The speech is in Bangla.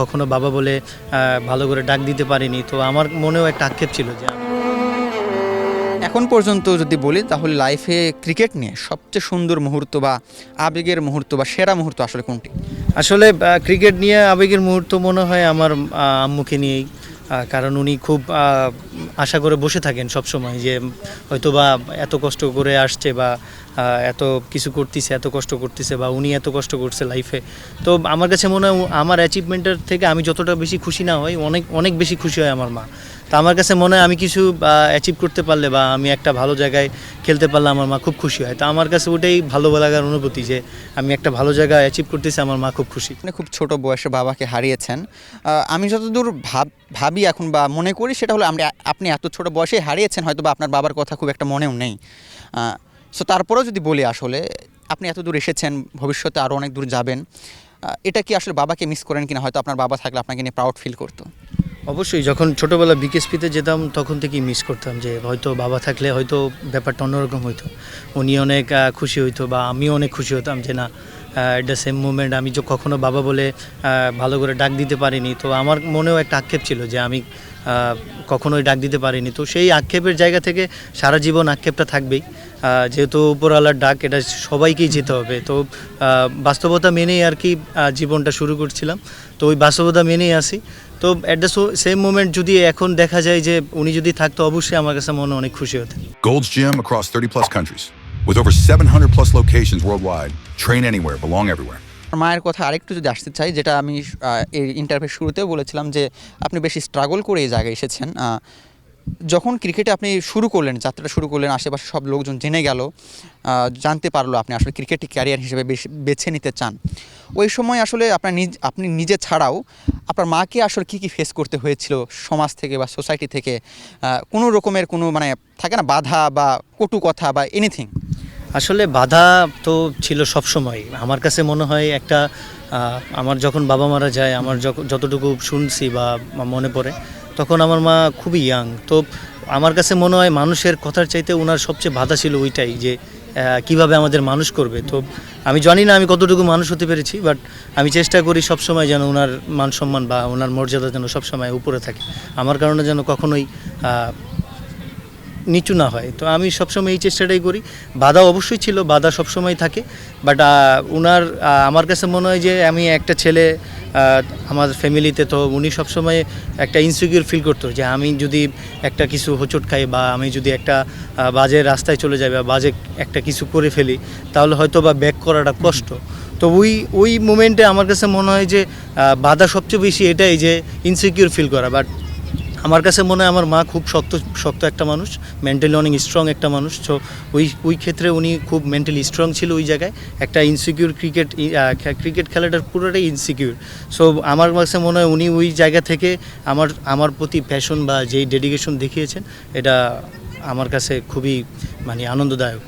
কখনো বাবা বলে ভালো করে ডাক দিতে পারিনি। তো আমার মনেও একটা আক্ষেপ ছিল যে এখন পর্যন্ত যদি বলি তাহলে লাইফে ক্রিকেট নিয়ে সবচেয়ে সুন্দর মুহূর্ত বা আবেগের মুহূর্ত বা সেরা মুহূর্ত আসলে কোনটি? আসলে ক্রিকেট নিয়ে আবেগের মুহূর্ত মনে হয় আমার আম্মুকে নিয়েই। কারণ উনি খুব আশা করে বসে থাকেন সবসময় যে হয়তোবা এত কষ্ট করে আসছে বা এত কিছু করতেছে, এত কষ্ট করতেছে বা উনি এত কষ্ট করছে লাইফে। তো আমার কাছে মনে হয় আমার অ্যাচিভমেন্টের থেকে আমি যতটা বেশি খুশি না হই, অনেক অনেক বেশি খুশি হয় আমার মা। তো আমার কাছে মনে হয় আমি কিছু অ্যাচিভ করতে পারলে বা আমি একটা ভালো জায়গায় খেলতে পারলে আমার মা খুব খুশি হয়। তো আমার কাছে ওটাই ভালো লাগার অনুভূতি যে আমি একটা ভালো জায়গায় অ্যাচিভ করতেছি, আমার মা খুব খুশি। আপনি খুব ছোট বয়সে বাবাকে হারিয়েছেন। আমি যতদূর ভাবি এখন বা মনে করি সেটা হলো আপনি এত ছোট বয়সে হারিয়েছেন, হয়তো বা আপনার বাবার কথা খুব একটা মনেও নেই। সো তারপরেও যদি বলি আসলে আপনি এত দূর এসেছেন, ভবিষ্যতে আরও অনেক দূর যাবেন। এটা কি আসলে বাবাকে মিস করেন কিনা? হয়তো আপনার বাবা থাকলে আপনাকে নিয়ে প্রাউড ফিল করতো। অবশ্যই যখন ছোটোবেলা বিকেএসপিতে যেতাম তখন থেকেই মিস করতাম যে হয়তো বাবা থাকলে হয়তো ব্যাপারটা অন্যরকম হইতো। উনি অনেক খুশি হইতো বা আমিও অনেক খুশি হতাম যে না, অ্যাট দ্য সেম মোমেন্ট আমি যে কখনো বাবা বলে ভালো করে ডাক দিতে পারিনি। তো আমার মনেও একটা আক্ষেপ ছিল যে আমি কখনোই ডাক দিতে পারিনি। তো সেই আক্ষেপের জায়গা থেকে সারা জীবন আক্ষেপটা থাকবেই। যেহেতু উপরওয়ালার ডাক, এটা সবাইকেই যেতে হবে। তো বাস্তবতা মেনেই আর কি জীবনটা শুরু করছিলাম। তো ওই বাস্তবতা মেনেই আসি। তো অ্যাট দ্য সেম মোমেন্ট যদি এখন দেখা যায় যে উনি যদি থাকতো, অবশ্যই আমার কাছে মনে অনেক খুশি হতেন। Gold's Gym across 30 plus countries. With over 700 plus locations worldwide, train anywhere, belong everywhere. আমার মায়ের কথা আরেকটু যদি আসতে চাই, যেটা আমি এই ইন্টারভিউ শুরুতেও বলেছিলাম যে আপনি বেশি স্ট্রাগল করে এই জায়গায় এসেছেন। যখন ক্রিকেটে আপনি শুরু করলেন, যাত্রাটা শুরু করলেন, আশেপাশে সব লোকজন জেনে গেল, জানতে পারলো আপনি আসলে ক্রিকেটটি ক্যারিয়ার হিসেবে বেছে নিতে চান। ওই সময় আসলে আপনি নিজে ছাড়াও আপনার মাকে আসলে কী ফেস করতে হয়েছিল সমাজ থেকে বা সোসাইটি থেকে? কোনো রকমের কোনো মানে থাকে না বাধা বা কটু কথা বা এনিথিং? আসলে বাধা তো ছিল সবসময়। আমার কাছে মনে হয় একটা আমার যখন বাবা মারা যায়, আমার যতটুকু শুনছি বা মনে পড়ে, তখন আমার মা খুবই ইয়াং। তো আমার কাছে মনে হয় মানুষের কথার চাইতে ওনার সবচেয়ে বাধা ছিল ওইটাই যে কীভাবে আমাদের মানুষ করবে। তো আমি জানি না আমি কতটুকু মানুষ হতে পেরেছি, বাট আমি চেষ্টা করি সবসময় যেন ওনার মান সম্মান বা ওনার মর্যাদা যেন সবসময় উপরে থাকে, আমার কারণে যেন কখনোই নিচু না হয়। তো আমি সবসময় এই চেষ্টাটাই করি। বাধা অবশ্যই ছিল, বাধা সবসময় থাকে, বাট আমার কাছে মনে হয় যে আমি একটা ছেলে আমার ফ্যামিলিতে, তো উনি সবসময় একটা ইনসিকিউর ফিল করতো যে আমি যদি একটা কিছু হোঁচট খাই বা আমি যদি একটা বাজে রাস্তায় চলে যাই বা বাজে একটা কিছু করে ফেলি, তাহলে হয়তো বা ব্যাক করাটা কষ্ট। তো ওই মোমেন্টে আমার কাছে মনে হয় যে বাধা সবচেয়ে বেশি এটাই যে ইনসিকিউর ফিল করা। বাট আমার কাছে মনে হয় আমার মা খুব শক্ত একটা মানুষ, মেন্টালি অনেক স্ট্রং একটা মানুষ। সো ওই ক্ষেত্রে উনি খুব মেন্টালি স্ট্রং ছিল ওই জায়গায়। একটা ইনসিকিউর ক্রিকেট খেলাটার পুরোটাই ইনসিকিউর। সো আমার কাছে মনে হয় উনি ওই জায়গা থেকে আমার প্রতি প্যাশন বা যেই ডেডিকেশন দেখিয়েছেন, এটা আমার কাছে খুবই মানে আনন্দদায়ক।